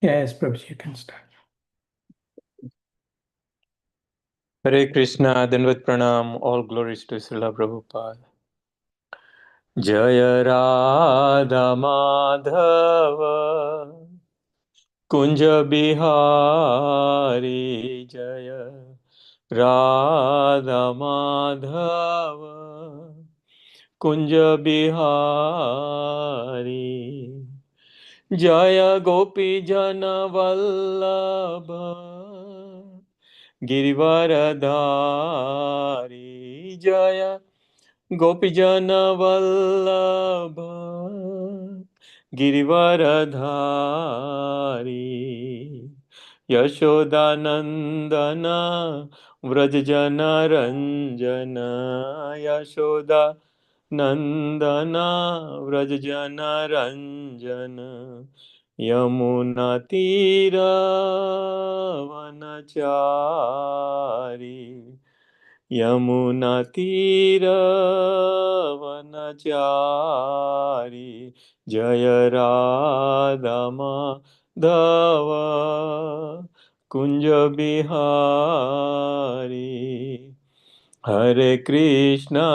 Yes, Prabhuji, you can start. Hare Krishna, Dandavat Pranam, all glories to Srila Prabhupada. Jaya Radha Madhava Kunja Bihari Jaya Radha Madhava Kunja Bihari Jaya Gopi Jana Vallabha Girivaradhari Jaya Gopijana Vallabha Girivaradhari Yashodanandana Vrajjana Ranjana Yashoda Nandana Vrajjana Ranjana Yamuna Tira Vanachari Yamuna Tira Vanachari Jaya Radha Madhava Kunja Bihari Hare Krishna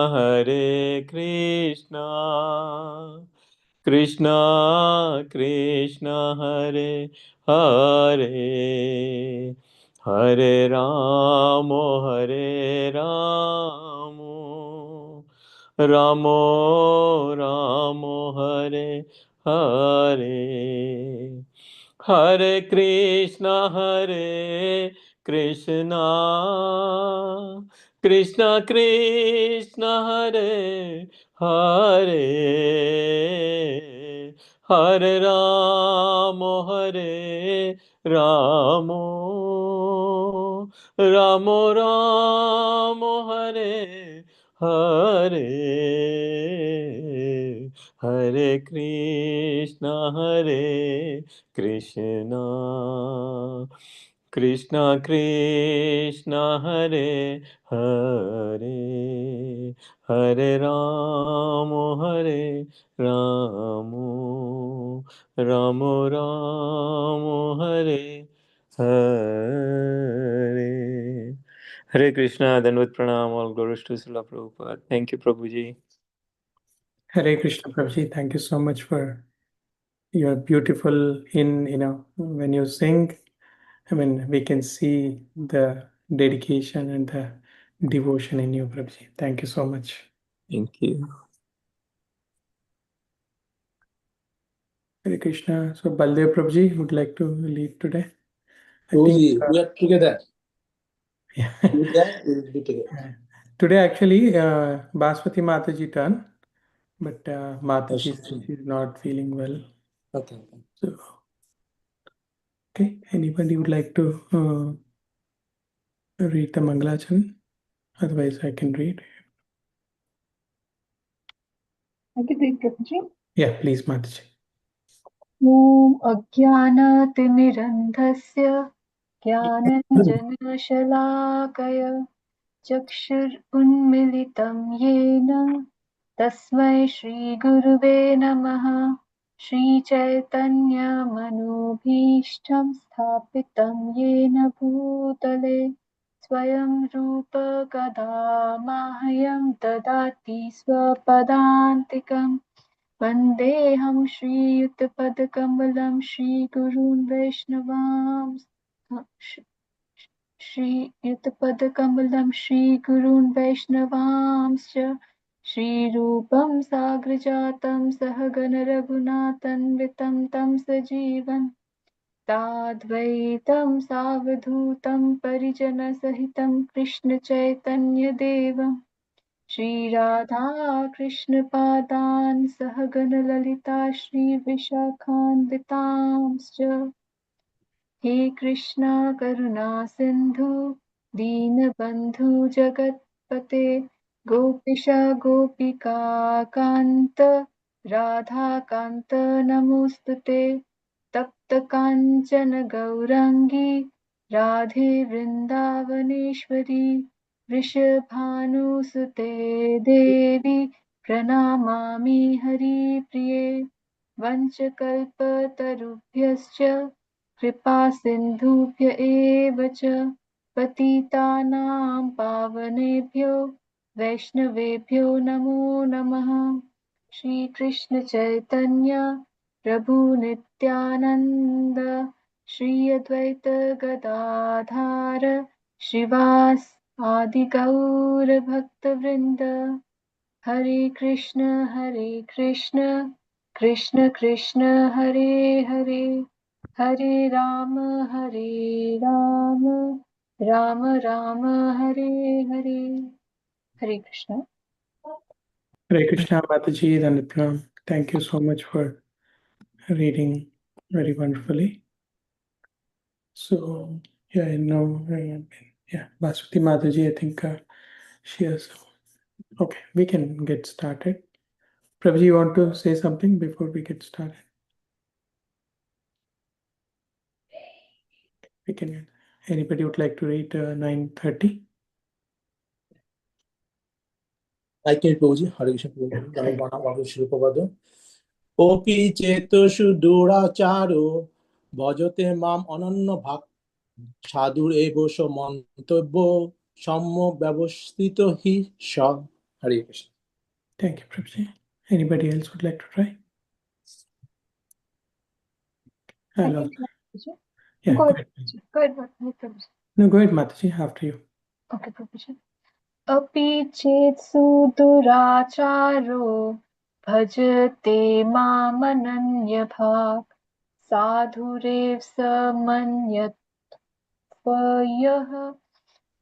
Krishna Krishna Hare Hare Hare Ramo Hare Ramo Ramo Ramo Hare Hare Hare Krishna Krishna Krishna Hare Hare Hare Ramo Hare Ramo Ramo Ramo Hare Hare Hare Krishna Krishna Krishna Hare Hare Hare Ramo Hare Ramo Ramo Ramo Hare Hare Hare Krishna, Dandavat Pranam, all glories to Srila Prabhupada. Thank you, Prabhuji. Hare Krishna, Prabhuji. Thank you so much for your beautiful when you sing. I mean, we can see the dedication and the devotion in you, Prabhuji. Thank you so much. Thank you. Hare Krishna. So, Baldev Prabhuji would like to lead today. Prabhuji, we are together. Yeah. Together, we will be together. Yeah. Today, actually, Baswati Mataji turn, but Mataji is not feeling well. Okay. So, okay, anybody would like to read the Mangalachan? Otherwise, I can read. I can read, Prabhuji. Yeah, please, Mataji. ॐ अज्ञानतिमिरन्धस्य ज्ञानञ्जनशलाकय चक्षुरुन्मिलितं येन तस्मै श्रीगुरुवे नमः। श्रीचैतन्यमनोभीष्टं स्थापितं येन भूतले स्वयं रूप कदा माह्यं ददाति स्वपदान्तिकम्। वन्देऽहं श्रीयुतपदकमलं श्रीगुरून् वैष्णवांश्च श्रीरूपं साग्रजातं सहगण रघुनाथान्वितं तं सजीवन् साद्वैतं सावधूतं परिजनसहितं कृष्णचैतन्यदेवम् श्रीराधा कृष्णपादान् सहगणललिता श्रीविशाखान्वितांश्च हे कृष्णा करुणा सिन्धु दीनबन्धु जगत्पते गोपिश गोपिका कान्त राधाकान्त नमोऽस्तुते तप्त काञ्चन गौराङ्गी राधे वृन्दावनेश्वरी वृषभानुसुते देवी प्रणमामि हरिप्रिये वंशकल्पतरुभ्यश्च कृपासिन्धुभ्य एव च पतितानां पावनेभ्यो वैष्णवेभ्यो नमो नमः। श्रीकृष्ण चैतन्य प्रभु नित्यानन्द श्री अद्वैत गदाधर श्रीवास आदि गौर भक्तवृंद। हरे कृष्ण कृष्ण कृष्ण हरे हरे, हरे राम राम राम हरे हरे। हरे Krishna. Hare Krishna, Mataji, and Pranam. Thank you so much for reading very wonderfully. So, yeah, I know, yeah, Baswati Mataji, I think she has. Okay, we can get started. Prabhuji, you want to say something before we get started? We can. Anybody would like to read 9:30? I can Prabhuji. Hare Krishna Prabhuji. Dhamma Baba Shri Prabhupada. Opi cheto suduracharo bhajate mam ananya bhak সাধুর এই বস মন্তব্য সম্যক ব্যবস্থিত হি স। হরে Krishna. Thank you, Prabhuji. Anybody else would like to try? I I can love. try, Prabhuji. Yeah, Go go ahead, ahead. Prabhuji. Go ahead, Prabhuji. No, go ahead, Mataji, after you. Okay, Prabhuji. अपि चेत् सुदुराचारो भजते मामनन्यभाक् साधुरेव समन्यत्वयः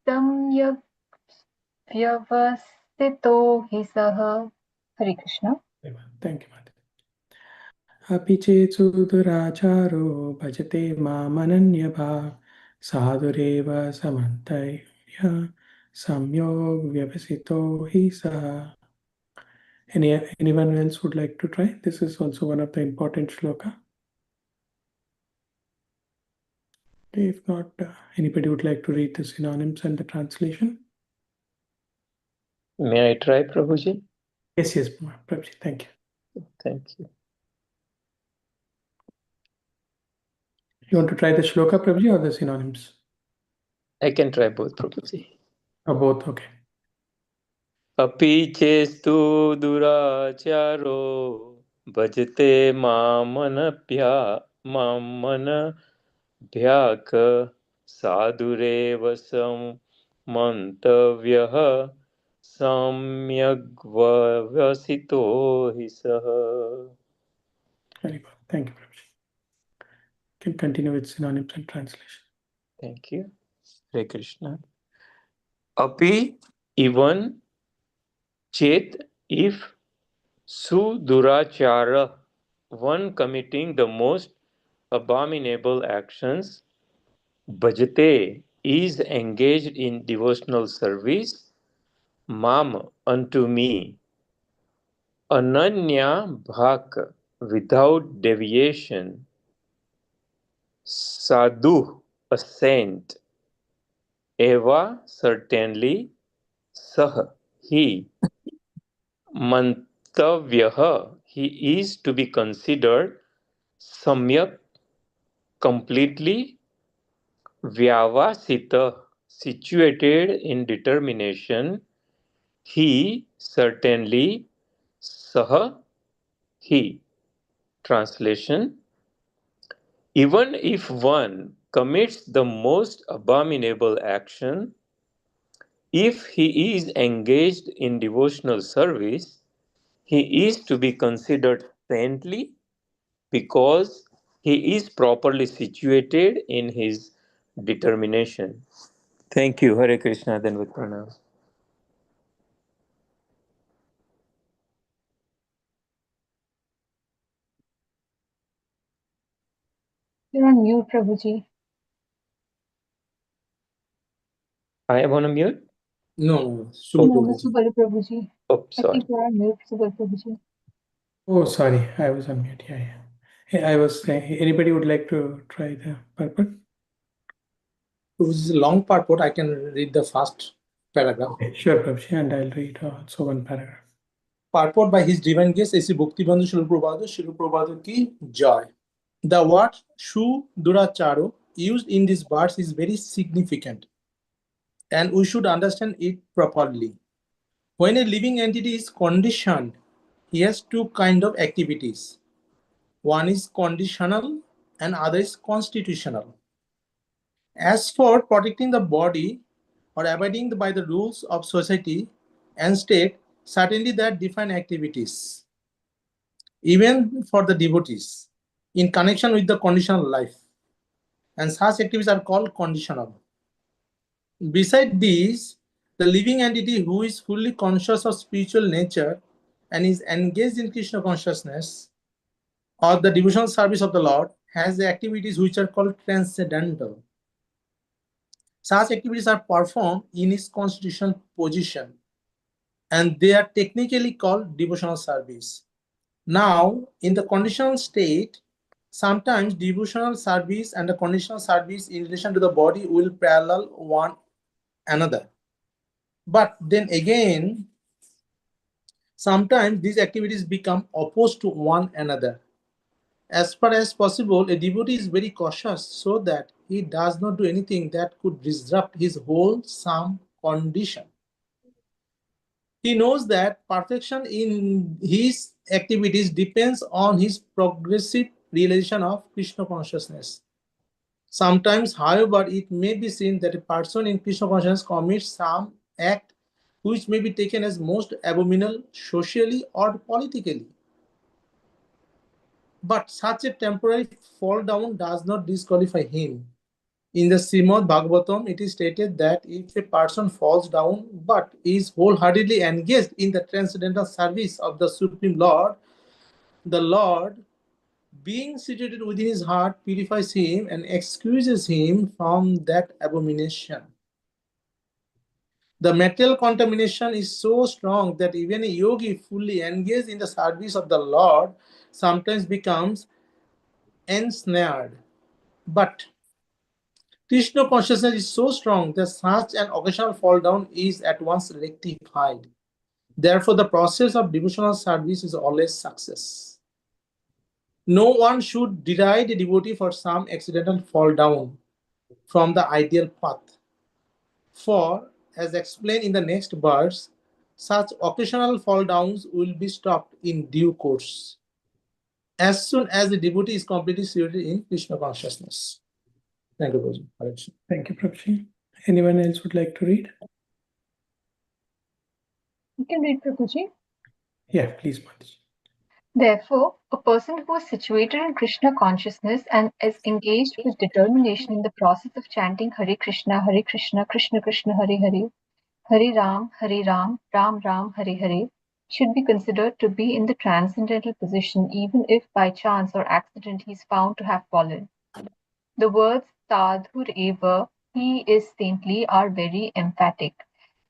सम्यक् व्यवस्थितो हि सः। हरे Krishna. Thank you, Mataji. अपि चेत् सुदुराचारो भजते मामनन्यभाक् साधुरेव समन्तव्य सम्योग व्यवसितो हि सः. Anyone else would like to try? This is also one of the important shloka. Okay, if not, anybody would like to read the synonyms and the translation? May I try, Prabhuji? Yes, Prabhuji, thank you. Thank you. You want to try the shloka, Prabhuji, or the synonyms? I can try both, Prabhuji. Or both, okay. अपि चेस्तु दुराचारो भजते मामनभ्याक साधुरेव मन्तव्यः सम्यग्व्यवसितो हि सः. Very good. Thank you, Prabhuji. Can continue with synonyms and translation. Thank you. Hare Krishna. Api, even, chet, if, sudurachara, one committing the most abominable actions, bhajate, is engaged in devotional service, mam, unto me, ananya bhak, without deviation, sadhu, a saint, eva, certainly, sah, he, mantavyah, he is to be considered samyak, completely, vyavasita, situated in determination, he, certainly, sah, he. Translation: even if one commits the most abominable action, if he is engaged in devotional service, he is to be considered saintly because he is properly situated in his determination. Thank you. Hare Krishna. Then with pranam. You're on mute, Prabhuji. I am on a mute? No, No, Prabhuji. Subal Prabhuji. Oh, I sorry. think you're on mute, Subal Prabhuji. Oh, sorry, I was on mute. Yeah. Hey, I was saying, anybody would like to try the purport? This is a long part, but I can read the first paragraph. Okay, sure, Prabhuji, and I'll read also one paragraph. Purport by His Divine Grace, A.C. Bhaktivedanta Srila Prabhupada, Srila Prabhupada ki jai. The word Shuduracharo used in this verse is very significant, and we should understand it properly. When a living entity is conditioned, he has two kind of activities. One is conditional and other is constitutional. As for protecting the body or abiding by the rules of society and state, certainly there are different activities, even for the devotees, in connection with the conditional life. And such activities are called conditional. Beside these, the living entity who is fully conscious of spiritual nature and is engaged in Krishna consciousness or the devotional service of the Lord has the activities which are called transcendental. Such activities are performed in his constitutional position and they are technically called devotional service. Now, in the conditional state, sometimes devotional service and the conditional service in relation to the body will parallel one another. But then again, sometimes these activities become opposed to one another. As far as possible, a devotee is very cautious so that he does not do anything that could disrupt his wholesome condition. He knows that perfection in his activities depends on his progressive realization of Krishna consciousness. Sometimes, however, it may be seen that a person in Krishna consciousness commits some act which may be taken as most abominable socially or politically. But such a temporary fall down does not disqualify him. In the Srimad Bhagavatam, it is stated that if a person falls down but is wholeheartedly engaged in the transcendental service of the Supreme Lord, the Lord, being situated within his heart, purifies him and excuses him from that abomination. The material contamination is so strong that even a yogi fully engaged in the service of the Lord sometimes becomes ensnared. But Krishna consciousness is so strong that such an occasional fall down is at once rectified. Therefore, the process of devotional service is always success. No one should deride a devotee for some accidental fall down from the ideal path. For, as explained in the next verse, such occasional fall downs will be stopped in due course as soon as the devotee is completely situated in Krishna consciousness. Thank you, Prabhuji. Hare Krishna. Thank you, Prabhuji. Anyone else would like to read? You can read, Prabhuji. Yeah, please, Mataji. Therefore, a person who is situated in Krishna consciousness and is engaged with determination in the process of chanting Hare Krishna, Krishna Krishna, Hare Ram, Ram Ram, Hare Hare, should be considered to be in the transcendental position even if by chance or accident he is found to have fallen. The words Sadhur eva, he is saintly, are very emphatic.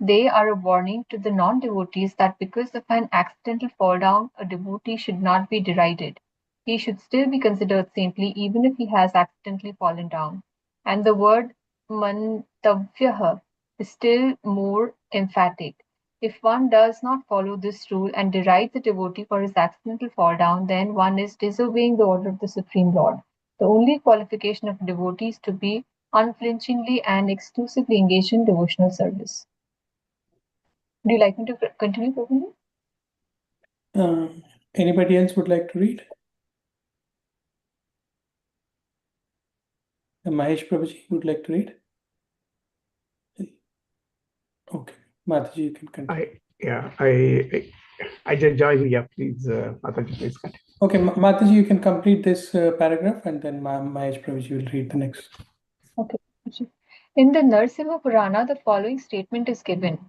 They are a warning to the non-devotees that because of an accidental fall down, a devotee should not be derided. He should still be considered saintly even if he has accidentally fallen down. And the word mantavyaha is still more emphatic. If one does not follow this rule and derides the devotee for his accidental fall down, then one is disobeying the order of the Supreme Lord. The only qualification of a devotee is to be unflinchingly and exclusively engaged in devotional service. Do you like me to continue, Prabhuji? Anybody else would like to read? Mahesh Prabhuji would like to read? Okay, Mataji, you can continue. I just joined. Yeah, please, Mataji, please continue. Okay, Mataji, you can complete this paragraph and then Mahesh Prabhuji will read the next. Okay. Prabhuji. In the Narsimha Purana, the following statement is given.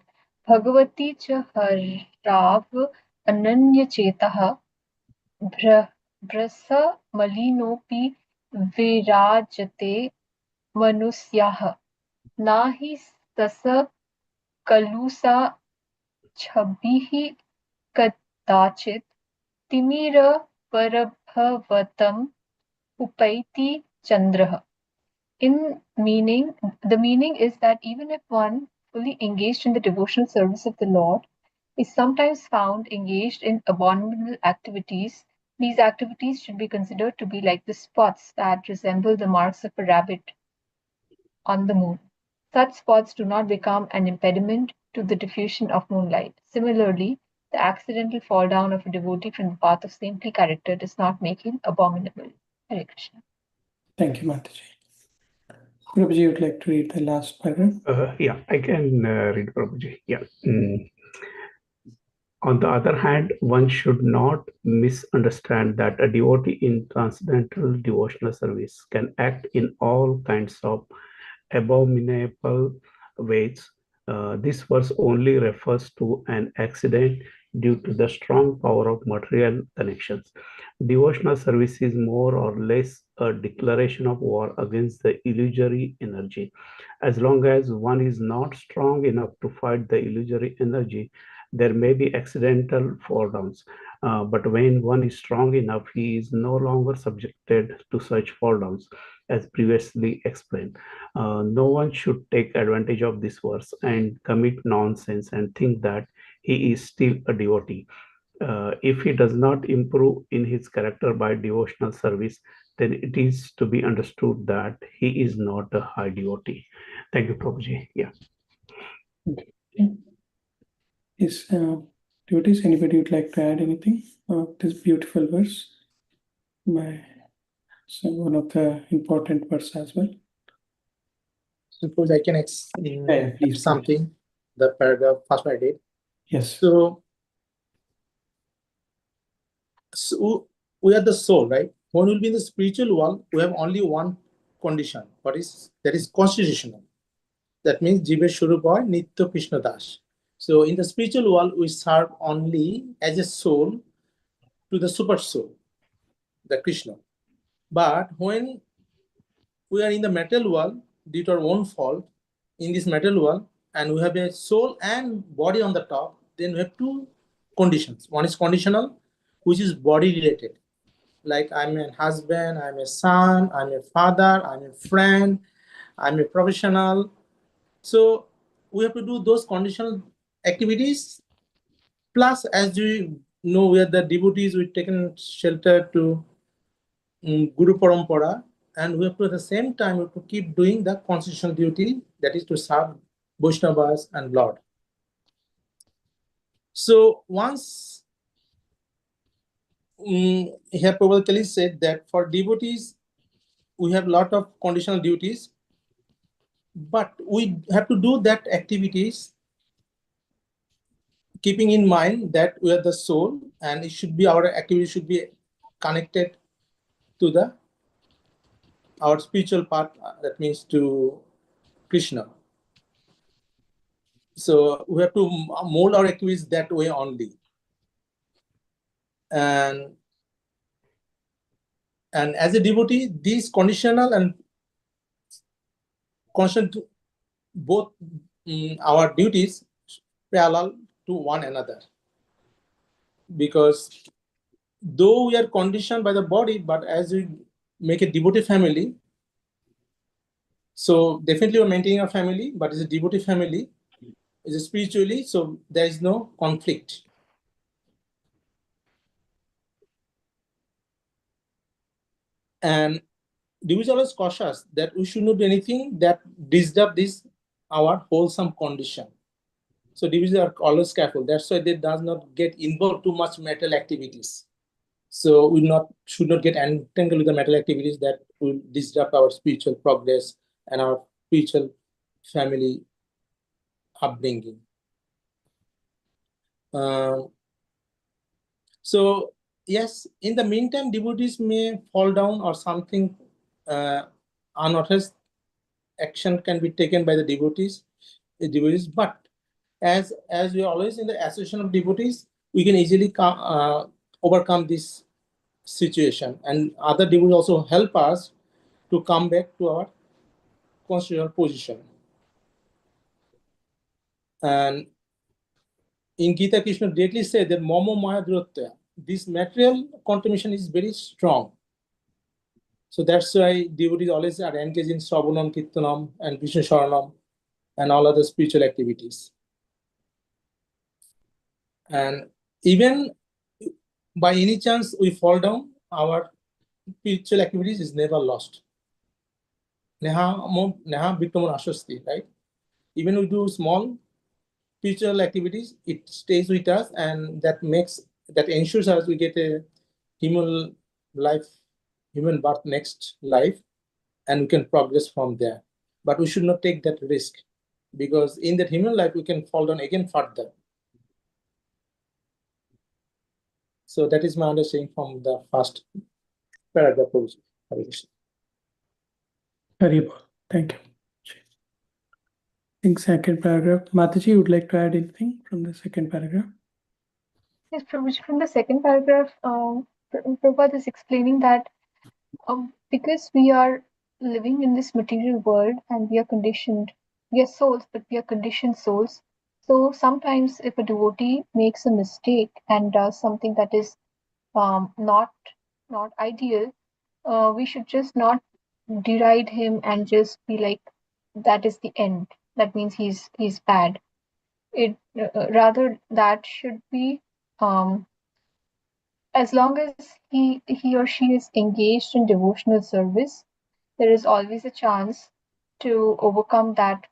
Bhagavati cha harav ananya chetaha brasa malinopi virajate manusyaha nahi tasa kalusa छबिः कदाचित् तिमिरपरभवतं upayati chandraha. In meaning, the meaning is that even if one fully engaged in the devotional service of the Lord is sometimes found engaged in abominable activities, These activities should be considered to be like the spots that resemble the marks of a rabbit on the moon. Such spots do not become an impediment to the diffusion of moonlight. Similarly, the accidental fall down of a devotee from the path of saintly character does not make him abominable. Hare Krishna. Thank you, Mataji. Prabhuji, would like to read the last paragraph? Yeah, I can read Prabhuji. Yeah. On the other hand, one should not misunderstand that a devotee in transcendental devotional service can act in all kinds of abominable ways. This verse only refers to an accident due to the strong power of material connections. Devotional service is more or less a declaration of war against the illusory energy. As long as one is not strong enough to fight the illusory energy, there may be accidental fall downs. But when one is strong enough, he is no longer subjected to such fall downs, as previously explained. No one should take advantage of this verse and commit nonsense and think that he is still a devotee. If he does not improve in his character by devotional service, then it is to be understood that he is not a high devotee. Thank you, Prabhuji. Yeah. Okay. Is devotees, anybody would like to add anything of this beautiful verse? So one of the important verse as well. Suppose I can Please. something, the paragraph first I did. Yes. So we are the soul, right? When we'll be in the spiritual world, we have only one condition. That is constitutional. That means Jiva Shurupa Nitya Krishna Das. So in the spiritual world, we serve only as a soul to the super soul, the Krishna. But when we are in the material world, due to our own fault, in this material world, and we have a soul and body on the top, then we have two conditions. One is conditional, which is body related. Like I'm a husband, I'm a son, I'm a father, I'm a friend, I'm a professional. So we have to do those conditional activities. Plus, as you know, we are the devotees, we've taken shelter to Guru Parampara, and we have to at the same time we have to keep doing the constitutional duty, that is to serve Vaishnavas and Lord. So once here Prabhupada said that for devotees we have a lot of conditional duties, but we have to do that activities keeping in mind that we are the soul, and it should be our activity should be connected to our spiritual part, that means to Krishna. So we have to mold our activities that way only. And as a devotee, these conditional and constant, both our duties parallel to one another. Because though we are conditioned by the body, but as we make a devotee family, so definitely we're maintaining a family, but it's a devotee family, it's a spiritually, so there is no conflict. And devotees are always cautious that we should not do anything that disturb this our wholesome condition. So devotees are always careful. That's why they does not get involved too much mental activities. So we should not get entangled with the mental activities that will disrupt our spiritual progress and our spiritual family upbringing. So yes, in the meantime, devotees may fall down or something unauthorized action can be taken by the devotees, but as we are always in the association of devotees, we can easily overcome this situation, and other devotees also help us to come back to our constitutional position. And in Gita, Krishna directly said that Momo Maya Durotya, this material contamination is very strong. So that's why devotees always are engaged in Sravanam, Kirtanam, and Vishnu Sharanam, and all other spiritual activities. And even by any chance we fall down, our spiritual activities is never lost. Right? Even we do small spiritual activities, it stays with us, and that ensures us we get a human birth next life, and we can progress from there. But we should not take that risk, because in that human life we can fall down again further. So that is my understanding from the first paragraph. Very well. Thank you. I think second paragraph. Mataji, would like to add anything from the second paragraph? Yes, from the second paragraph, Prabhupada is explaining that because we are living in this material world and we are conditioned, we are souls, but we are conditioned souls. So sometimes if a devotee makes a mistake and does something that is not ideal, we should just not deride him and just be like, that is the end. That means he's bad. It rather that should be as long as he or she is engaged in devotional service, there is always a chance to overcome that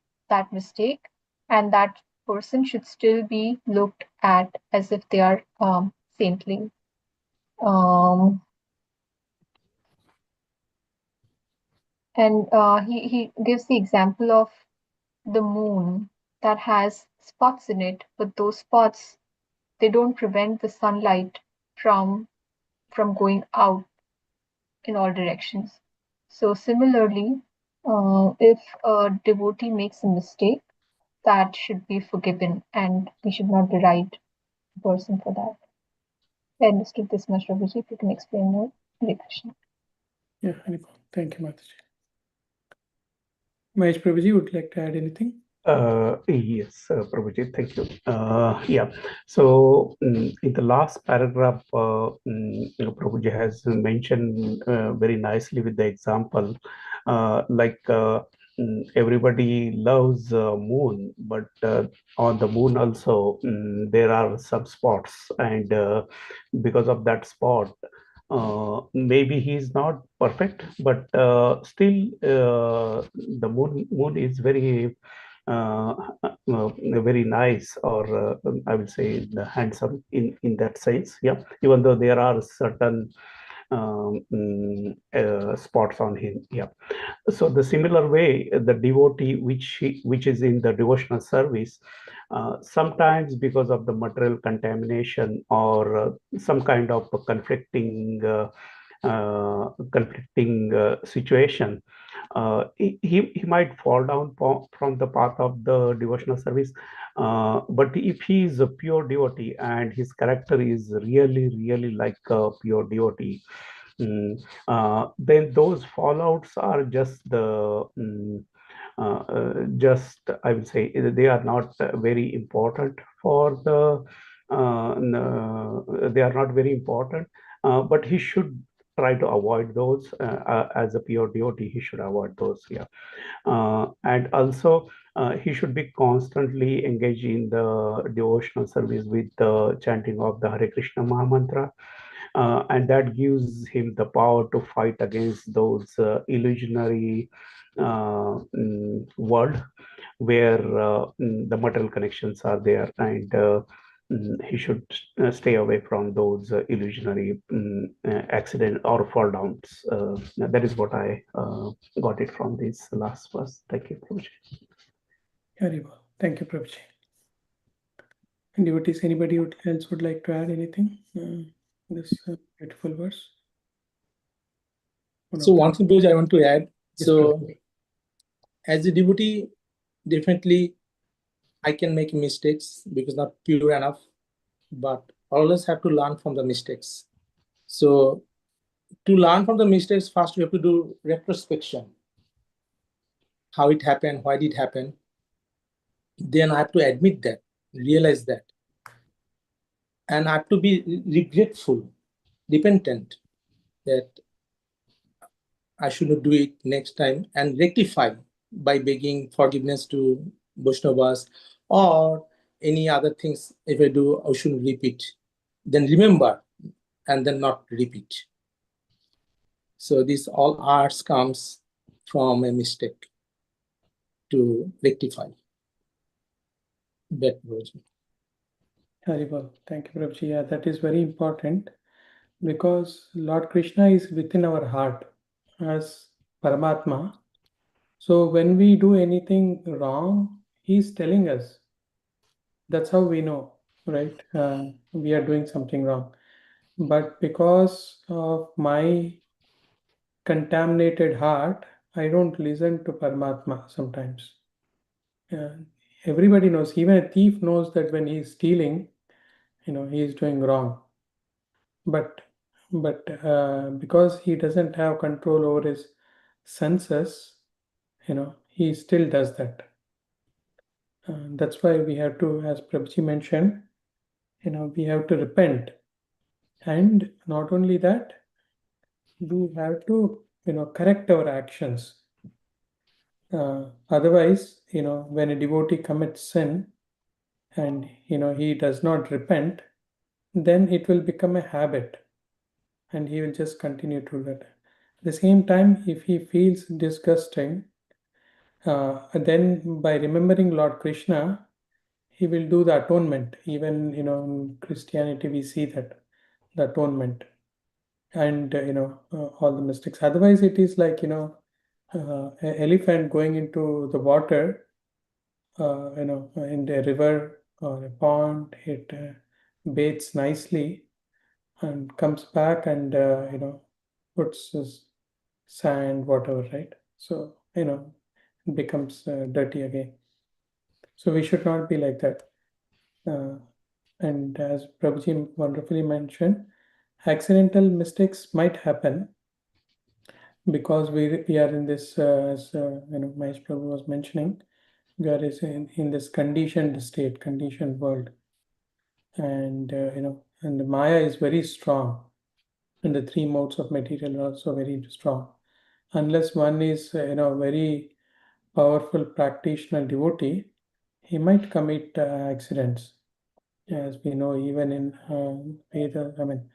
mistake, and that person should still be looked at as if they are saintly. And he gives the example of the moon that has spots in it, but those spots, they don't prevent the sunlight from going out in all directions. So similarly, if a devotee makes a mistake, that should be forgiven, and we should not deride the person for that. I understood this much, Prabhuji. If you can explain more, Hare Krishna. Yeah, Haribol. Thank you, Mataji. Mahesh Prabhuji, would like to add anything? Yes, Prabhuji, thank you. Yeah, so in the last paragraph, Prabhuji has mentioned very nicely with the example, everybody loves moon, but on the moon also there are some spots, and because of that spot, maybe he's not perfect, but still the moon is very very nice, or I will say the handsome in that sense. Yeah, even though there are certain spots on him. Yeah. So the similar way, the devotee which is in the devotional service, sometimes because of the material contamination or some kind of a conflicting situation, he might fall down from the path of the devotional service. But if he is a pure devotee and his character is really like a pure devotee, then those fallouts are just I would say they are not very important for the they are not very important, but he should try to avoid those. As a pure devotee, he should avoid those. Yeah. And also he should be constantly engaged in the devotional service with the chanting of the Hare Krishna Maha Mantra, and that gives him the power to fight against those illusionary world where the material connections are there, and he should stay away from those illusionary accident or fall downs. That is what I got it from this last verse. Thank you, Prabhuji. Haribol. Thank you, Prabhuji. And devotees, anybody else would like to add anything? This beautiful verse. So one thing, Prabhuji, I want to add. Yes, So Prabhuji. as a devotee, definitely I can make mistakes because not pure enough, but always have to learn from the mistakes. So to learn from the mistakes, first we have to do retrospection. How it happened, why did it happen? Then I have to admit that, realize that. And I have to be regretful, repentant that I should not do it next time, and rectify by begging forgiveness to Vaishnavas or any other things. If I do, I shouldn't repeat. Then remember and then not repeat. So this all arts comes from a mistake to rectify that version. Haribol, thank you, Prabhuji. Yeah, that is very important because Lord Krishna is within our heart as Paramatma. So when we do anything wrong, He's telling us. That's how we know, right? We are doing something wrong. But because of my contaminated heart, I don't listen to Paramatma sometimes. Uh, Everybody knows, even a thief knows that when he's stealing, he is doing wrong. But because he doesn't have control over his senses, he still does that. That's why we have to, as Prabhuji mentioned, we have to repent. And not only that, we have to, correct our actions. Otherwise, when a devotee commits sin and, he does not repent, then it will become a habit and he will just continue to do that. At the same time, if he feels disgusting, then by remembering Lord Krishna, he will do the atonement. Even, in Christianity, we see that the atonement and, all the mistakes. Otherwise, it is like, an elephant going into the water, in the river or a pond. It bathes nicely and comes back and, puts his sand, whatever, right? So, it becomes dirty again. So we should not be like that. And as Prabhuji wonderfully mentioned, accidental mistakes might happen because we are in this, as Mahesh Prabhu was mentioning, we are in this conditioned state, conditioned world, and and the Maya is very strong, and the three modes of material are also very strong. Unless one is very powerful practitioner devotee, he might commit accidents, as we know even in Veda, I mean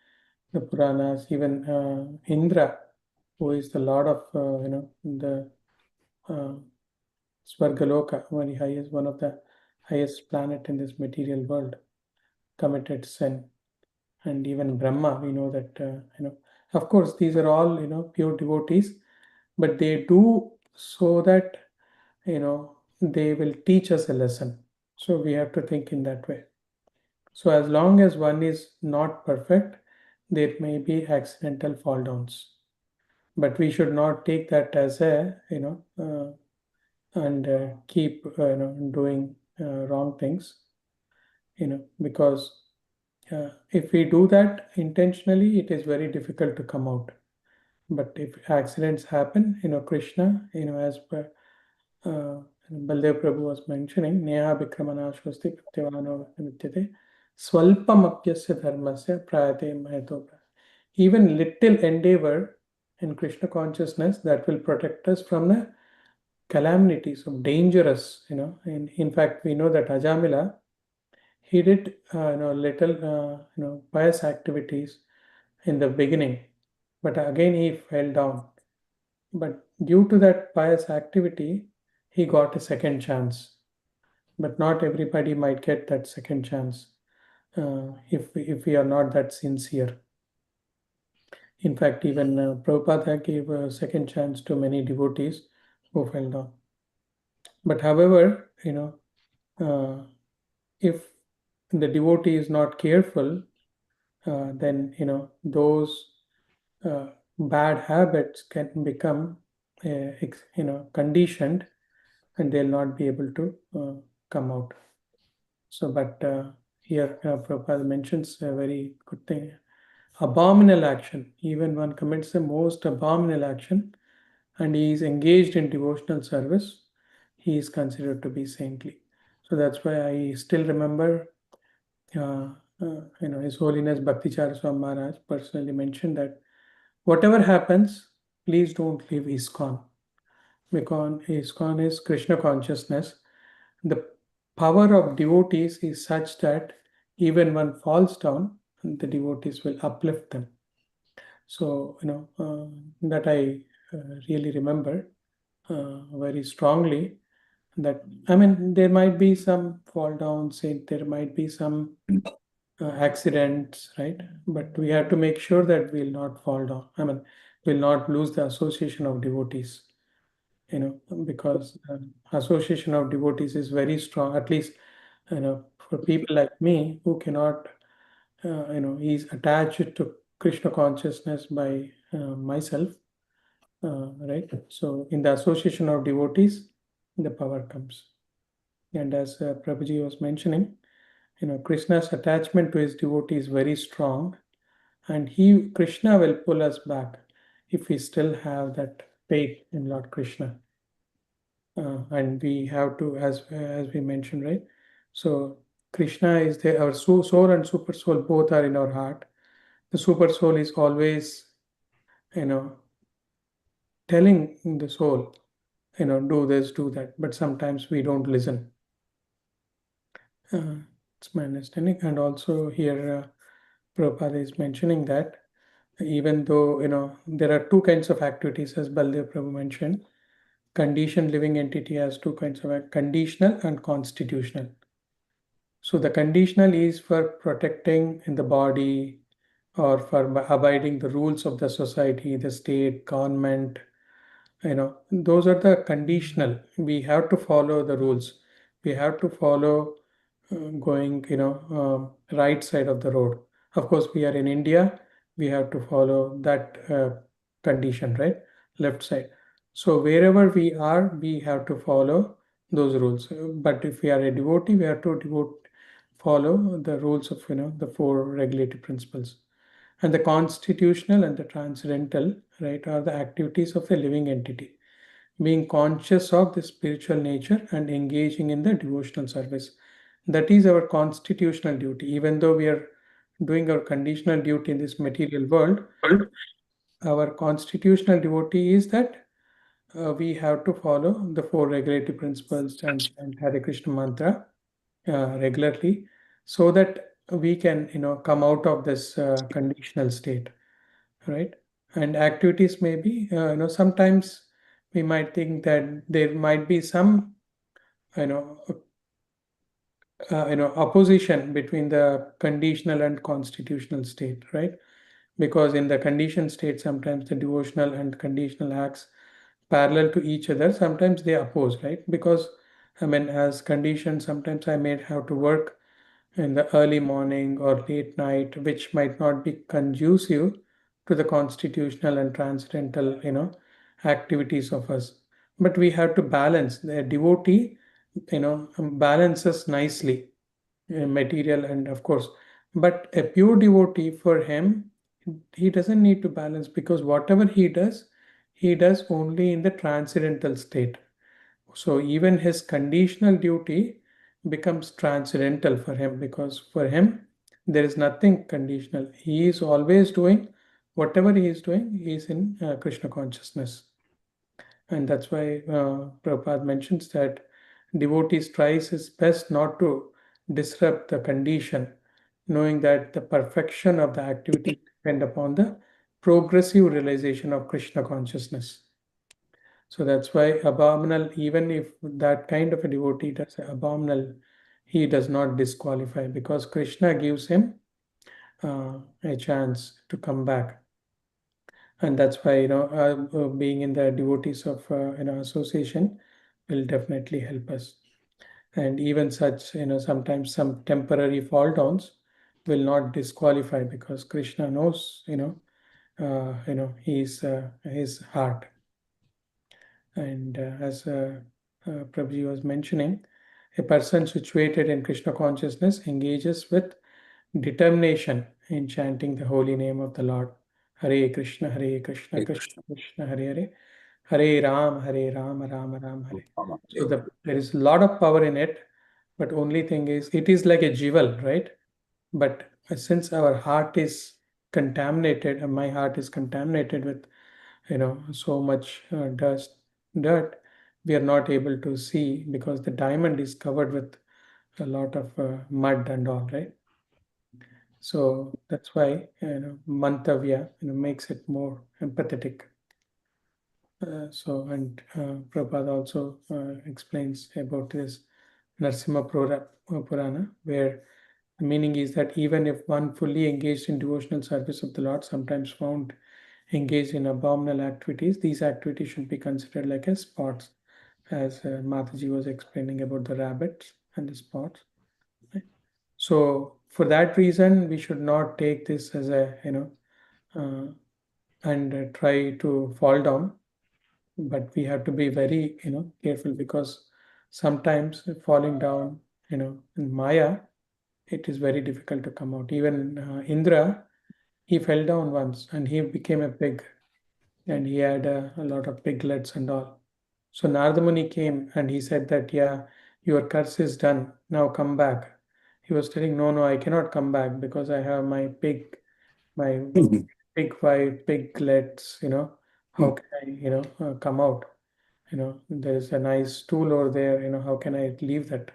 the Puranas, even Indra, who is the lord of the uh, Svargaloka, very highest, one of the highest planet in this material world, committed sin. And even Brahma, we know that, of course, these are all, pure devotees, but they do so that, they will teach us a lesson. So we have to think in that way. So as long as one is not perfect, there may be accidental fall downs. But we should not take that as a, and keep, doing wrong things, because if we do that intentionally, it is very difficult to come out. But if accidents happen, Krishna, as per Baldev Prabhu was mentioning, Neha Bikramana Shwasti Pratyavano Vidyate Swalpam Apyasya Dharmasya Prayate Mahato. Even little endeavor in Krishna consciousness that will protect us from the calamities of dangerous, in fact, we know that Ajamila, he did, little, pious activities in the beginning, but again he fell down. But due to that pious activity, he got a second chance. But not everybody might get that second chance if we are not that sincere. In fact, even Prabhupada gave a second chance to many devotees who fell down. But however, if the devotee is not careful, then those bad habits can become conditioned, and they'll not be able to come out. So, but here Prabhupada mentions a very good thing: abominable action. Even one commits the most abominable action, and he is engaged in devotional service, he is considered to be saintly. So that's why I still remember, His Holiness Bhaktichara Swami Maharaj personally mentioned that whatever happens, please don't leave ISKCON, because ISKCON is Krishna consciousness. The power of devotees is such that even one falls down the devotees will uplift them. So, that I really remember very strongly, that, I mean, there might be some fall downs, there might be some accidents, right? But we have to make sure that we'll not fall down. I mean, we'll not lose the association of devotees, because association of devotees is very strong. At least, for people like me who cannot, is attached to Krishna consciousness by myself, right? So in the association of devotees, the power comes. And as Prabhuji was mentioning, Krishna's attachment to his devotee is very strong, and Krishna will pull us back if we still have that faith in Lord Krishna. And we have to, as we mentioned, right? So Krishna is there. Our soul and super soul both are in our heart. The super soul is always, telling the soul, do this, do that. But sometimes we don't listen. It's my understanding. And also here, Prabhupada is mentioning that even though, there are two kinds of activities, as Baldev Prabhu mentioned, conditioned living entity has two kinds of conditional and constitutional. So the conditional is for protecting in the body or for abiding the rules of the society, the state, government, those are the conditional. We have to follow the rules. We have to follow going, right side of the road. Of course, we are in India. We have to follow that condition, right? Left side. So wherever we are, we have to follow those rules. But if we are a devotee, we have to follow the rules of, the four regulative principles. And the constitutional and the transcendental, right, are the activities of a living entity, being conscious of the spiritual nature and engaging in the devotional service. That is our constitutional duty. Even though we are doing our conditional duty in this material world, our constitutional duty is that we have to follow the four regulative principles and Hare Krishna mantra regularly, so that we can, come out of this conditional state, right? And activities may be, sometimes we might think that there might be some, you know, opposition between the conditional and constitutional state, right? Because in the conditioned state, sometimes the devotional and conditional acts parallel to each other. Sometimes they oppose, right? Because, I mean, as conditioned, sometimes I may have to work in the early morning or late night, which might not be conducive to the constitutional and transcendental, activities of us. But we have to balance. The devotee, balances nicely, material and of course. But a pure devotee, for him, he doesn't need to balance, because whatever he does only in the transcendental state. So even his conditional duty becomes transcendental for him, because for him there is nothing conditional. He is always doing whatever he is doing, he is in Krishna consciousness. And that's why Prabhupada mentions that devotee tries his best not to disrupt the condition, knowing that the perfection of the activity depend upon the progressive realization of Krishna consciousness. So that's why abominable, even if that kind of a devotee does abominable, he does not disqualify, because Krishna gives him a chance to come back. And that's why, being in the devotees of, association will definitely help us. And even such, sometimes some temporary fall downs will not disqualify, because Krishna knows, his heart. And as Prabhuji was mentioning, a person situated in Krishna consciousness engages with determination in chanting the holy name of the Lord. Hare Krishna, Krishna Krishna, Hare Hare, Hare Ram, Ram Ram, Hare. So there is a lot of power in it, but only thing is, it is like a jewel, right? But since our heart is contaminated, and my heart is contaminated with, so much dirt, we are not able to see, because the diamond is covered with a lot of mud and all, right? So that's why Mantavya makes it more empathetic. Prabhupada also explains about this Purana, where the meaning is that even if one fully engaged in devotional service of the Lord, sometimes found engaged in abominable activities, these activities should be considered like as spots, as Mataji was explaining about the rabbits and the spots. Right? So for that reason, we should not take this as a and try to fall down, but we have to be very careful, because sometimes falling down in Maya, it is very difficult to come out. Even Indra, he fell down once and he became a pig, and he had a lot of piglets and all. So Narada Muni came and he said that, yeah, your curse is done, now come back. He was telling, no, no, I cannot come back because I have my my pig wife, piglets, how can I come out? There is a nice stool over there, how can I leave that?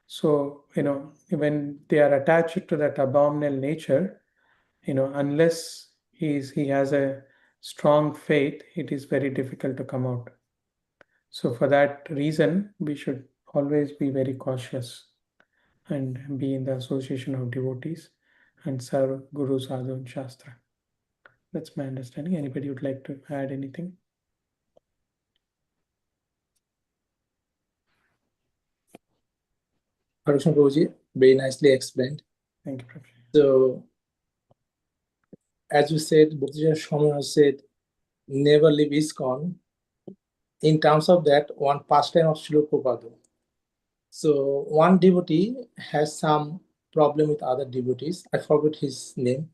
So when they are attached to that abominable nature, unless he has a strong faith, it is very difficult to come out. So for that reason, we should always be very cautious and be in the association of devotees and serve Guru, Sadhu, and Shastra. That's my understanding. Anybody would like to add anything? Hare Krishna Prabhuji, very nicely explained. Thank you, Prabhuji. So, as you said, Bhakti Swami said, never leave ISKCON. In terms of that, one pastime of Srila Prabhupada. So, one devotee has some problem with other devotees. I forgot his name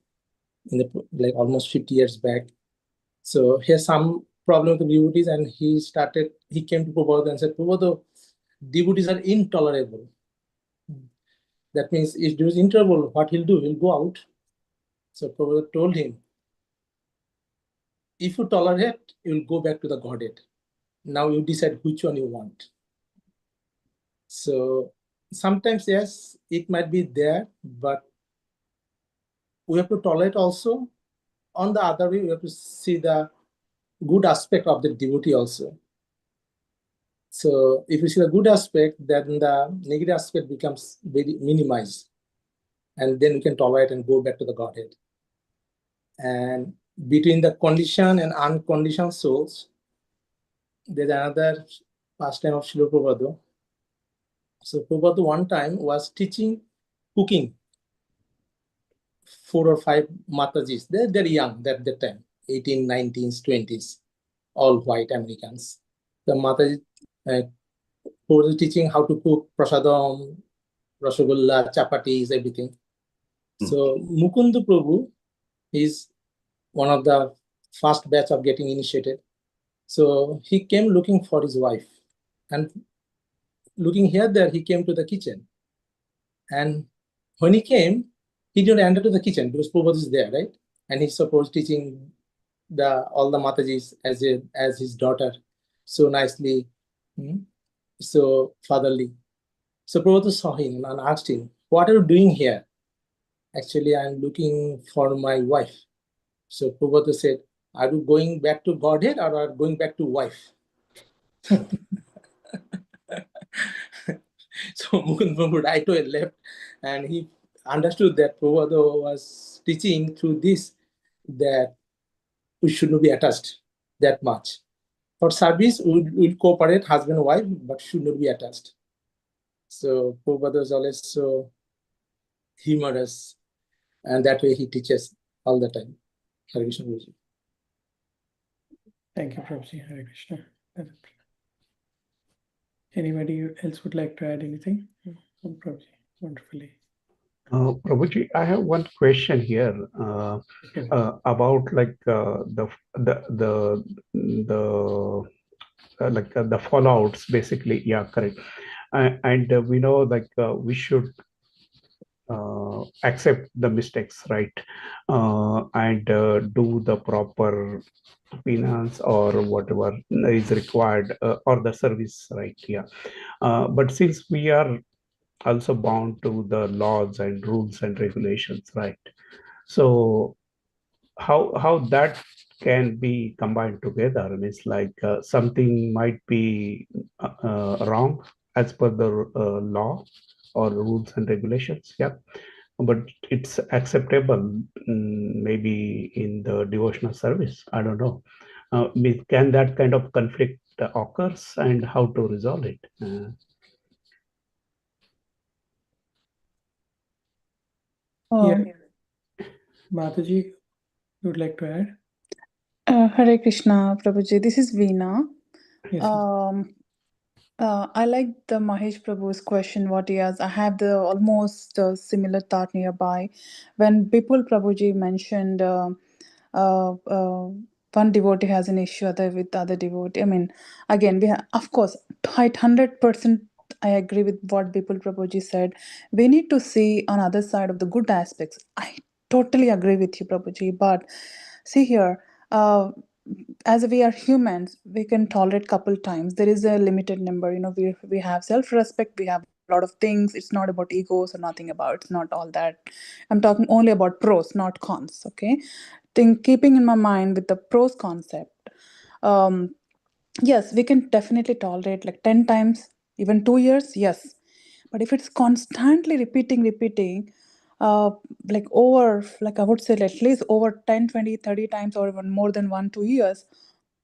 in the like almost 50 years back. So he has some problem with the devotees, and he came to Prabhupada and said, Prabhupada, devotees are intolerable. That means if there is intolerable, what he'll do? He'll go out. So Prabhupada told him, if you tolerate, you'll go back to the Godhead. Now you decide which one you want. So sometimes, yes, it might be there, but we have to tolerate also. On the other way, we have to see the good aspect of the devotee also. So if you see the good aspect, then the negative aspect becomes very minimized. And then we can tolerate and go back to the Godhead. And between the conditioned and unconditioned souls, there's another pastime of Srila Prabhupada. So Prabhupada one time was teaching cooking 4 or 5 Matajis. They're young at that time, 18, 19s, 20s, all white Americans. The Mataji was teaching how to cook prasadam, rasagulla, chapatis, everything. So Mukunda Prabhu is one of the first batch of getting initiated. So he came looking for his wife, and looking here, there, he came to the kitchen. And when he came, he didn't enter to the kitchen because Prabhupada is there, right? And he's supposed teaching all the Matajis as his daughter, so nicely, so fatherly. So Prabhupada saw him and asked him, what are you doing here? Actually, I'm looking for my wife. So Prabhupada said, are you going back to Godhead or are you going back to wife? So Mukund Prabhu right away left, and he understood that Prabhupada was teaching through this that we should not be attached that much. For service, we'll cooperate husband and wife, but should not be attached. So Prabhupada was always so humorous, and that way he teaches all the time. Hare Krishna Guruji. Thank you, Prabhuji. Hare Krishna. Anybody else would like to add anything? Prabhuji, wonderfully. Prabhuji, I have one question here about like the fallouts, basically. Yeah, correct. And we know like we should accept the mistakes, right? And do the proper penance or whatever is required or the service, right? Yeah. But since we are also bound to the laws and rules and regulations, right? So how that can be combined together? I mean, it's like something might be wrong as per the law or rules and regulations, yeah, but it's acceptable, maybe in the devotional service. I don't know. Can that kind of conflict occurs, and how to resolve it? Yeah, Um, Mataji, you would like to add? Hare Krishna, Prabhuji. This is Veena. Yes, yes. I like the Mahesh Prabhu's question, what he has. I have the almost similar thought nearby. When Bipul Prabhuji mentioned uh, uh, one devotee has an issue other with the other devotee. I mean, again, we have, of course, 100% I agree with what Bipul Prabhuji said. We need to see on other side of the good aspects. I totally agree with you, Prabhuji. But see here, as we are humans, we can tolerate couple times. There is a limited number. We have self respect. We have a lot of things. It's not about egos or nothing about. It's not all that. I'm talking only about pros, not cons. Okay, keeping in my mind with the pros concept. Um, yes, we can definitely tolerate like 10 times, even 2 years. Yes, but if it's constantly repeating, uh, like over, like I would say at least over 10, 20, 30 times, or even more than 1, 2 years,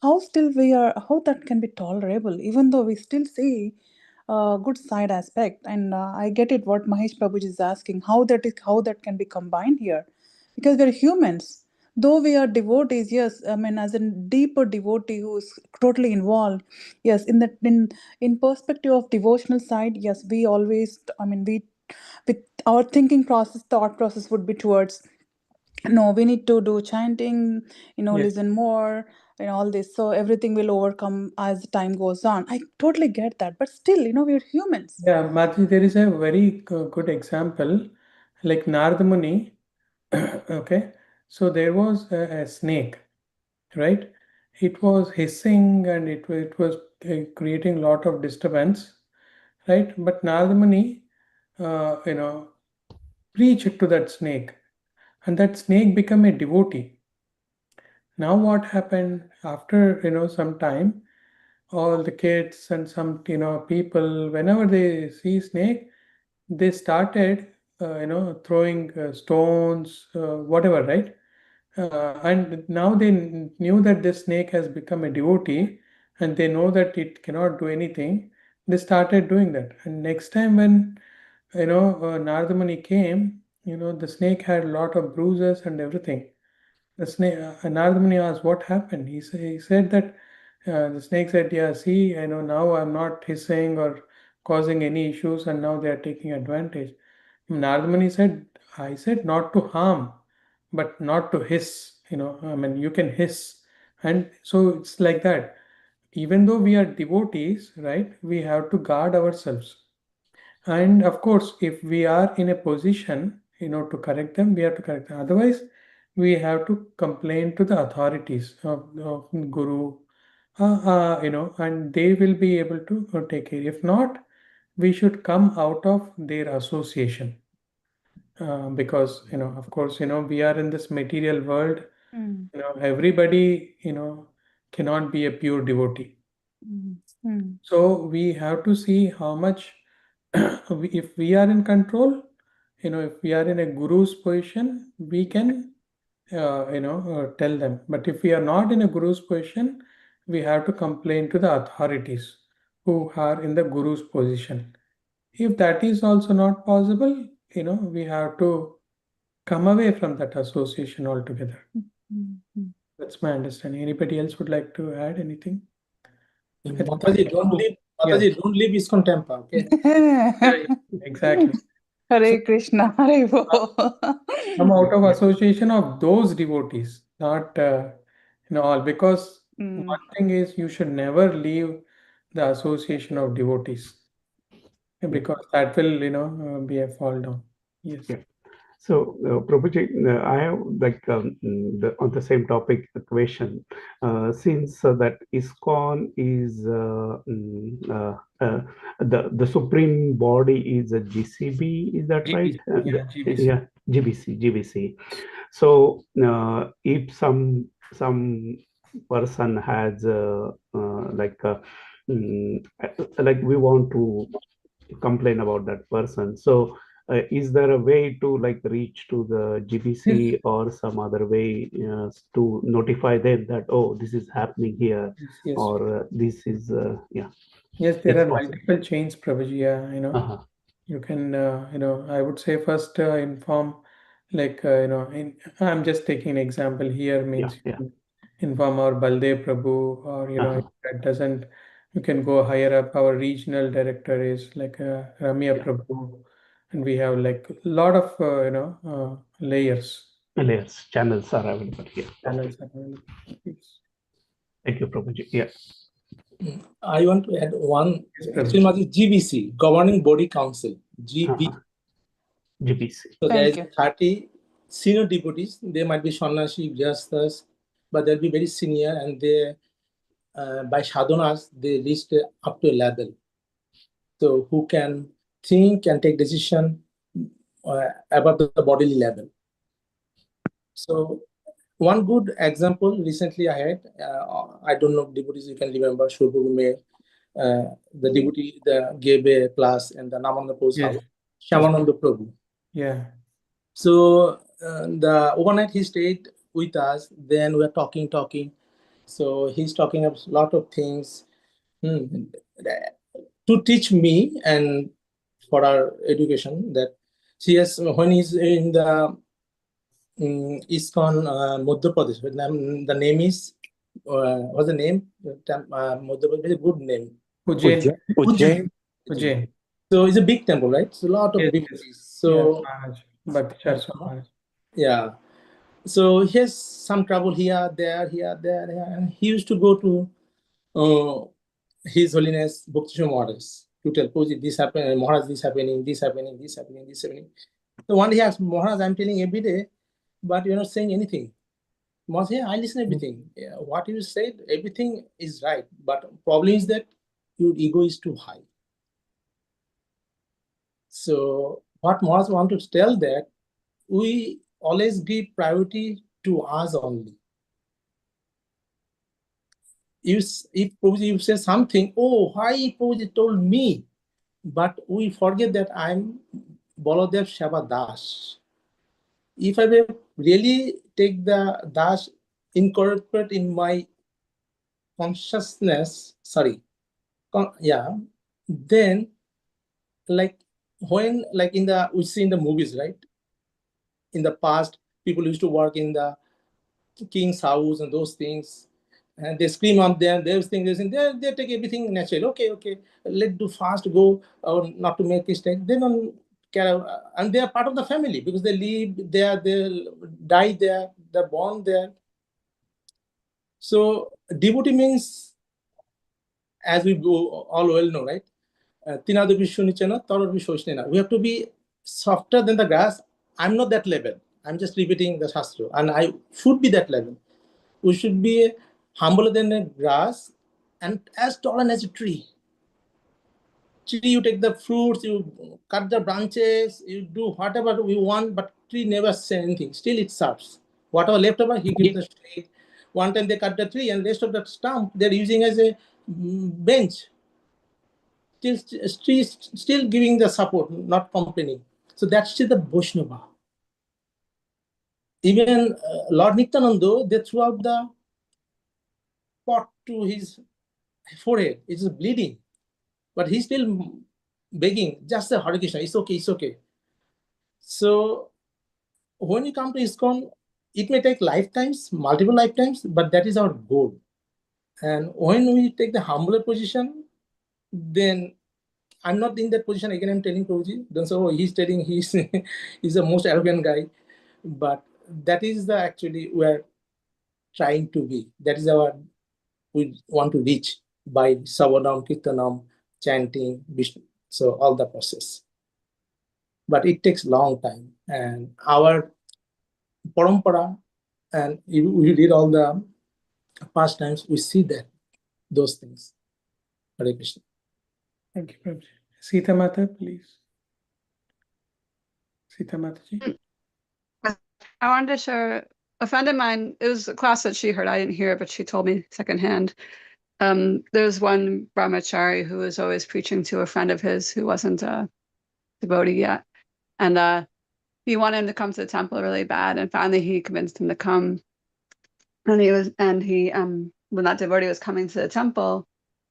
how that can be tolerable, even though we still see good side aspect. And I get it what Mahesh Prabhuji is asking, how that can be combined here, because we're humans. Though we are devotees, yes, I mean, as a deeper devotee who's totally involved, yes, in perspective of devotional side, yes, we always, I mean, we with our thinking process, thought process would be towards, no, we need to do chanting, Yes. listen more, and all this, so everything will overcome as time goes on. I totally get that, but still, we're humans. Yeah, Mataji, there is a very good example, like Narada Muni. Okay, so there was a snake, right? It was hissing and it was creating a lot of disturbance, right? But Narada Muni, you know, preached to that snake, and that snake became a devotee. Now, what happened after some time? All the kids and some people, whenever they see snake, they started throwing stones, whatever, right? And now they knew that this snake has become a devotee, and they know that it cannot do anything. They started doing that, and next time when Narada Muni came, the snake had a lot of bruises and everything. The snake, Narada Muni asked what happened. He said that the snake said, "Yeah, see, now I'm not hissing or causing any issues, and now they are taking advantage." Narada Muni said, "I said not to harm, but not to hiss. I mean, you can hiss." And so it's like that. Even though we are devotees, right, we have to guard ourselves. And of course, if we are in a position, to correct them, we have to correct them. Otherwise, we have to complain to the authorities of Guru, and they will be able to take care. If not, we should come out of their association, because, of course, we are in this material world. Mm, Everybody, cannot be a pure devotee. mm, mm, So we have to see how much, if we are in control, if we are in a guru's position, we can, tell them. But if we are not in a guru's position, we have to complain to the authorities who are in the guru's position. If that is also not possible, we have to come away from that association altogether. mm, mm. That's my understanding. Anybody else would like to add anything? I think Mataji, don't leave. Yeah, Mataji, don't leave ISKCON temple. Okay. yeah, exactly. So Hare Krishna, Hare Bo. come out of association of those devotees, not all. Because Mm, one thing is you should never leave the association of devotees, because that will be a fall down. Yes. Yeah. So, Prabhuji, I have like on the same topic a question. Since that ISKCON is the supreme body is a GCB, is that right? GBC, yeah, GBC. Yeah, GBC. So, if some person has mm, like we want to complain about that person. So, is there a way to like reach to the Yes, GBC or some other way to notify them that, oh, this is happening here, yes, yes. or this is yeah, Yes, there it's are possible. multiple chains, Prabhuji. Yeah, Uh-huh. you can, I would say first inform, like, I'm just taking an example here, Yeah, means you yeah. can inform our Baldev Prabhu, or, if Uh-huh. that doesn't, you can go higher up. Our regional director is like Ramya Yeah. Prabhu, and we have like a lot of, layers, Layers, channels are available here. Okay. channels available. Yes, Thank you, Prabhuji. Yeah. I want to add one. yes, Actually, Prabhuji. GBC, Governing Body Council, GB. Uh-huh. GBC. So there Thank is you. 30 senior deputies. They might be Sannyasi, Grihasthas, but they'll be very senior, and they by sadhanas they reached up to a level. So who can think and take decision above the bodily level. So one good example recently I had, I don't know devotees you can remember, Shurguru May, the devotee gave a class in the Namananda Prabhu's Yes, house, yes, Shyamananda Prabhu. yeah. So the overnight he stayed with us. Then we were talking. So he's talking about a lot of things to teach me and for our education. That yes, when he's in the ISKCON Madhya Pradesh, the name is what's the name? Madhya Pradesh is a good name. Ujjain, Ujjain. Ujjain. So it's a big temple, right? So a lot of Yes, yes, devotees. yes, So Maharaj, Bhakti Charsa Maharaj. yeah. So he has some trouble here, and he used to go to His Holiness Bhakti Maharaj to tell Puji, this happened, Maharaj, this happening, this happening, this happening, this happening. So one day he asked, Maharaj, I'm telling every day, but you're not saying anything. Maharaj, yeah, I listen everything. Yeah, what you said, everything is right, but problem is that your ego is too high. So what Maharaj wanted to tell that we always give priority to us only. If Prabhuji you say something, oh, why Prabhuji told me? But we forget that I'm Baladev Shava Das. If I will really take the Das, incorporate in my consciousness, then like when like in the we see in the movies, right? In the past, people used to work in the king's house and those things. And they scream on them, those things, they take everything natural. Okay, let's do fast, go, or not to make mistake. They don't care, and they are part of the family because they live there, they die there, they're born there. So devotee means, as we all well know, right? Tinadu Vishwanichana, Tarar Vishwashnena. We have to be softer than the grass. I'm not that level. I'm just repeating the Shastra, and I should be that level. We should be humbler than a grass and as tall as a tree. Tree, you take the fruits, you cut the branches, you do whatever we want, but tree never says anything. Still, it serves. Whatever left over, he gives the shade. One time they cut the tree, and rest of the stump they're using as a bench. Still giving the support, not complaining. So that's still the Vaishnava. Even Lord Nityananda, they threw out the pot to his forehead. It's bleeding. But he's still begging, just say Hare Krishna, it's okay. So when you come to ISKCON, it may take lifetimes, multiple lifetimes, but that is our goal. And when we take the humbler position, then I'm not in that position. Again, I'm telling Prabhuji, don't say, oh, he's telling he's he's the most arrogant guy. But that is the actually we're trying to be. That is our we want to reach by Savanam, Kirtanam, chanting, Vishnu. So all the process. but it takes long time. And our parampara, and if we read all the past times, we see that those things. Hare Krishna. Thank you, Prabhuji. Sita Mata, please. Sita Mataji. I wanted to share a friend of mine. It was a class that she heard. I didn't hear it, but she told me secondhand. There's one brahmachari who was always preaching to a friend of his who wasn't a devotee yet, and he wanted him to come to the temple really bad. And finally, he convinced him to come. And when that devotee was coming to the temple,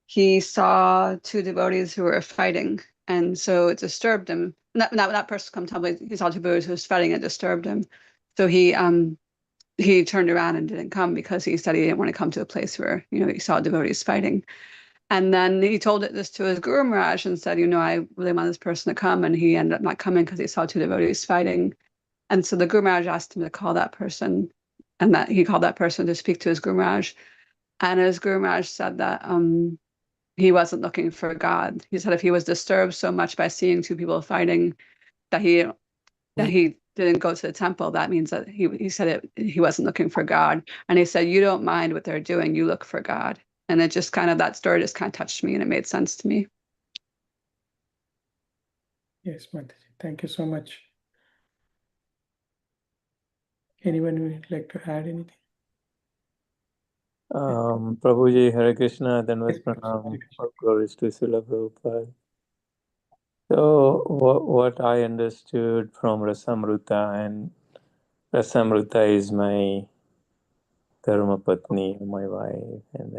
he saw two devotees who were fighting, and so it disturbed him. That person come temple, he saw two devotees who was fighting. It disturbed him, so he turned around and didn't come because he said he didn't want to come to a place where he saw devotees fighting. And then he told this to his Guru Maharaj and said, I really want this person to come, and he ended up not coming because he saw two devotees fighting. And so the Guru Maharaj asked him to call that person, and that he called that person to speak to his Guru Maharaj. And his Guru Maharaj said that he wasn't looking for God. He said if he was disturbed so much by seeing two people fighting that he didn't go to the temple, that means that he said he wasn't looking for God. And he said, you don't mind what they're doing, you look for God. And it just that story just kind of touched me, and it made sense to me. Yes, Mataji. Thank you so much. Anyone would like to add anything? Prabhuji, Hare Krishna, Danvat Pranam, all glories to Srila Prabhupada. So, what I understood from Rasamrita, and Rasamrita is my Dharma Patni, my wife, and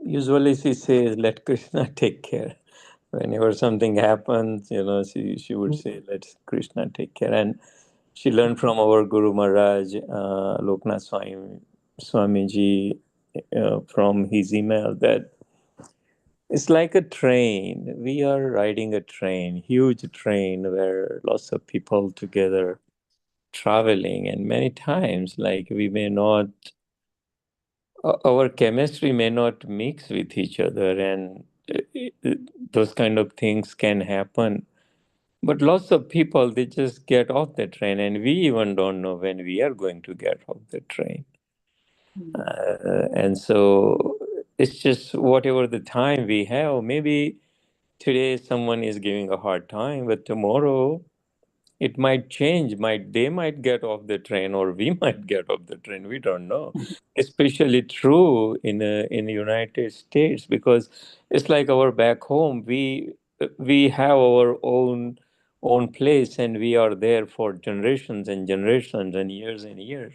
usually she says, let Krishna take care. Whenever something happens, she would say, let Krishna take care. And she learned from our Guru Maharaj, Loknath Swamiji, from his email that it's like a train. We are riding a train, huge train where lots of people together traveling, and many times, like we may not, our chemistry may not mix with each other, and those kind of things can happen. But lots of people, they just get off the train, and we even don't know when we are going to get off the train. And so it's just whatever the time we have. Maybe today someone is giving a hard time, but tomorrow it might change. They might get off the train, or we might get off the train. We don't know. Especially true in the United States, because it's like our back home. We have our own place, and we are there for generations and generations and years.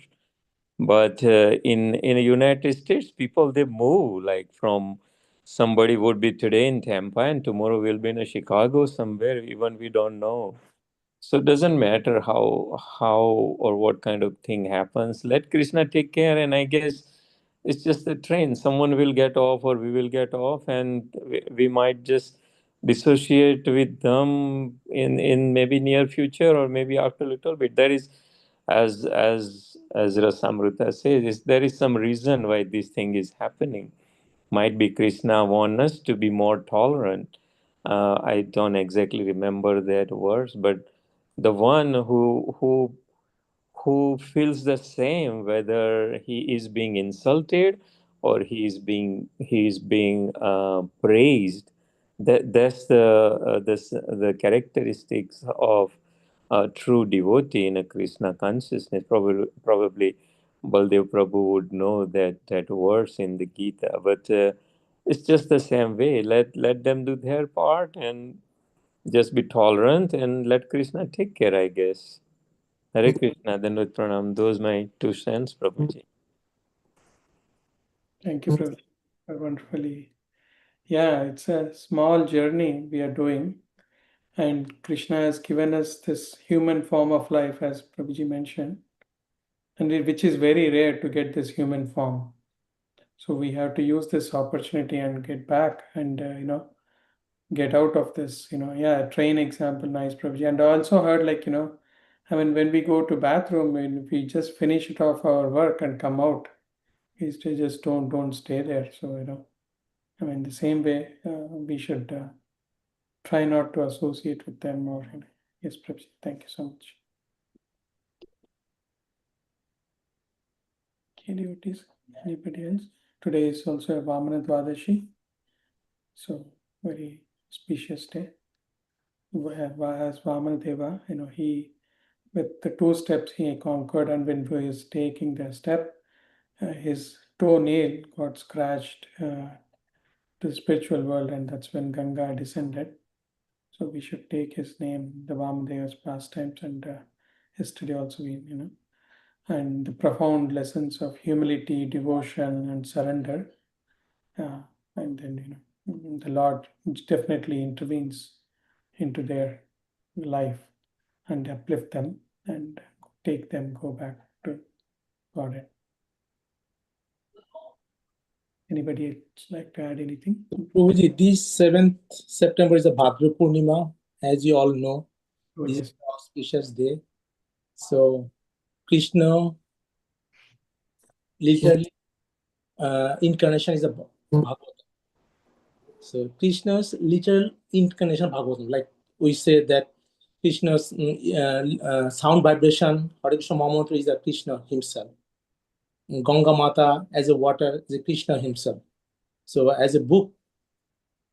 But in the United States, people, they move, like from somebody would be today in Tampa and tomorrow will be in Chicago somewhere, even we don't know. So it doesn't matter how or what kind of thing happens. Let Krishna take care, and I guess it's just a train. Someone will get off, or we will get off, and we might just dissociate with them in maybe near future, or maybe after a little bit. There is, as Rasamrita says, there is some reason why this thing is happening. Might be Krishna want us to be more tolerant. I don't exactly remember that verse, but the one who feels the same, whether he is being insulted or he is being praised. That's the characteristics of a true devotee in a Krishna consciousness. Probably Baldev Prabhu would know that verse in the Gita, but it's just the same way. Let them do their part and just be tolerant and let Krishna take care, I guess. Hare Krishna, then with pranam. Those my 2 cents, Prabhuji. Thank you, Prabhuji, for wonderfully. Yeah, it's a small journey we are doing, and Krishna has given us this human form of life, as Prabhuji mentioned, and which is very rare to get this human form. So we have to use this opportunity and get back and get out of this. Yeah, train example, nice, Prabhuji. And I also heard, like, I mean, when we go to bathroom, when we just finish it off our work and come out, we still just don't stay there. So I mean, the same way we should try not to associate with them or, yes, Prabhuji, thank you so much. Okay, devotees, anybody else? Today is also a Vamana Dwadashi, so very auspicious day. As Vamana Deva, he, with the 2 steps he conquered, and when he was taking the step, his toenail got scratched to the spiritual world, and that's when Ganga descended. So we should take his name, the Vamadeva's pastimes, and yesterday also we, and the profound lessons of humility, devotion, and surrender. And then, the Lord definitely intervenes into their life and uplift them and take them, go back to Godhead. Anybody else like to add anything? Prabhuji, this 7th September is a Bhadra Purnima, as you all know. Oh, This yes. is an auspicious day. So Krishna, literally, incarnation is a Bhagavatam. So Krishna's literal incarnation of Bhagavatam, like we say that Krishna's sound vibration, Hare Krishna Mahamantra is a Krishna himself. Ganga Mata as a water is a Krishna himself. So as a book,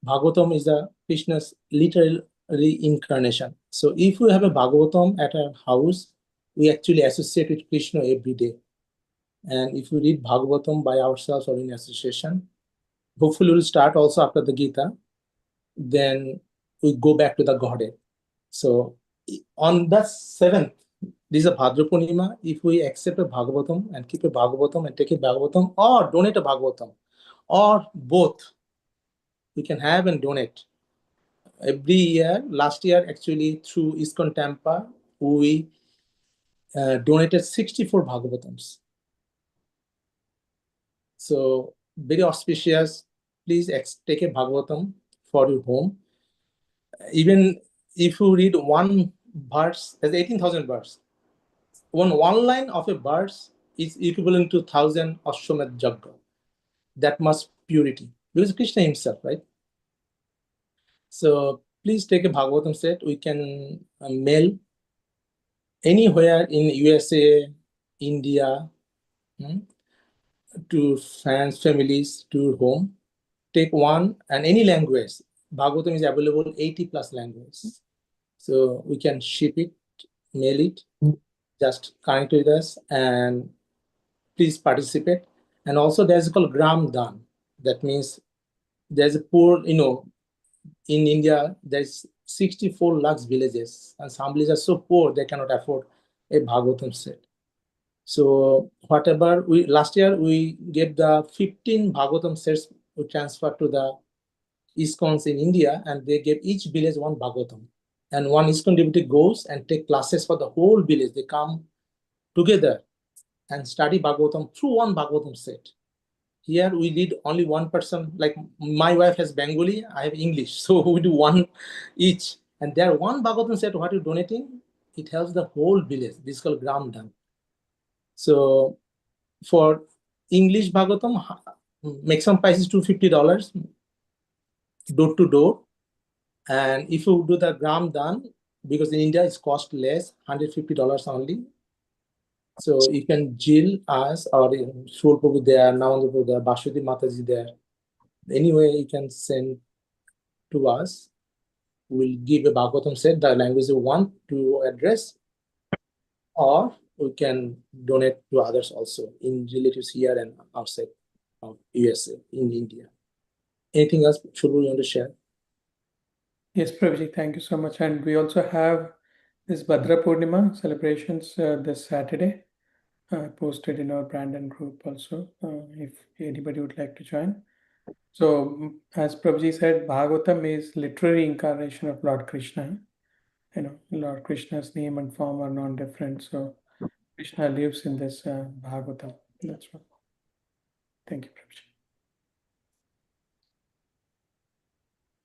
Bhagavatam is a Krishna's literal reincarnation. So if we have a Bhagavatam at our house, we actually associate with Krishna every day. And if we read Bhagavatam by ourselves or in association, hopefully we'll start also after the Gita, then we go back to the Godhead. So on the 7th, this is a Bhadra Purnima. If we accept a Bhagavatam and keep a Bhagavatam and take a Bhagavatam or donate a Bhagavatam or both, we can have and donate. Every year, last year actually through ISKCON Tampa, we donated 64 Bhagavatams. So very auspicious. Please take a Bhagavatam for your home. Even if you read one verse, there's 18,000 verse. One line of a verse is equivalent to 1,000 Ashwamedh Yajna. That much purity. Because Krishna himself, right? So please take a Bhagavatam set. We can mail anywhere in USA, India, to fans, families, to your home. Take one and any language. Bhagavatam is available 80 plus languages. So we can ship it, mail it, just connect with us and please participate. And also there's called Gram Dan. That means there's a poor, in India, there's 64 lakhs villages and some villages are so poor they cannot afford a Bhagavatam set. So whatever last year we gave the 15 Bhagavatam sets we transferred to the ISKCONs in India, and they gave each village one Bhagavatam. And one ISKCON devotee goes and take classes for the whole village. They come together and study Bhagavatam through one Bhagavatam set. Here we did only one person, like my wife has Bengali, I have English. So we do one each. And there one Bhagavatam set, what you're donating, it helps the whole village. This is called Gram Dan. So for English Bhagavatam, maximum price is $250 door to door. And if you do the Gram Dan, because in India it's cost less, $150 only. So you can Jill us or Shul Prabhu there, Navanda Prabhu there, Bashwati Mataji there. Anyway, you can send to us. We'll give a Bhagavatam set, the language you want to address, or we can donate to others also in relatives here and outside of USA, in India. Anything else, Shul, you want to share? Yes, Prabhuji, thank you so much. And we also have this Bhadra Purnima celebrations this Saturday, posted in our Brandon group also, if anybody would like to join. So, as Prabhuji said, Bhagavatam is literary incarnation of Lord Krishna. Lord Krishna's name and form are non-different. So, Krishna lives in this Bhagavatam. That's what. Thank you, Prabhuji.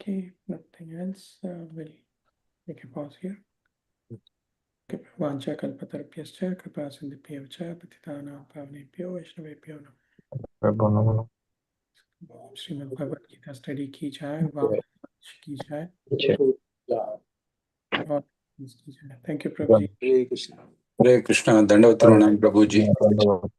Okay, nothing else. We'll make a pause here. Vancha kalpatarpyascha kripa sindhibhyo cha patitanam pavanebhyo vaishnavebhyo namo. Srimad Bhagavad Gita study की जाए. की जाए। Jai. और इसकी जाए। Thank you, Prabhuji. Hare Krishna. हरे कृष्ण, दंडवत प्रणाम प्रभु जी। धन्यवाद।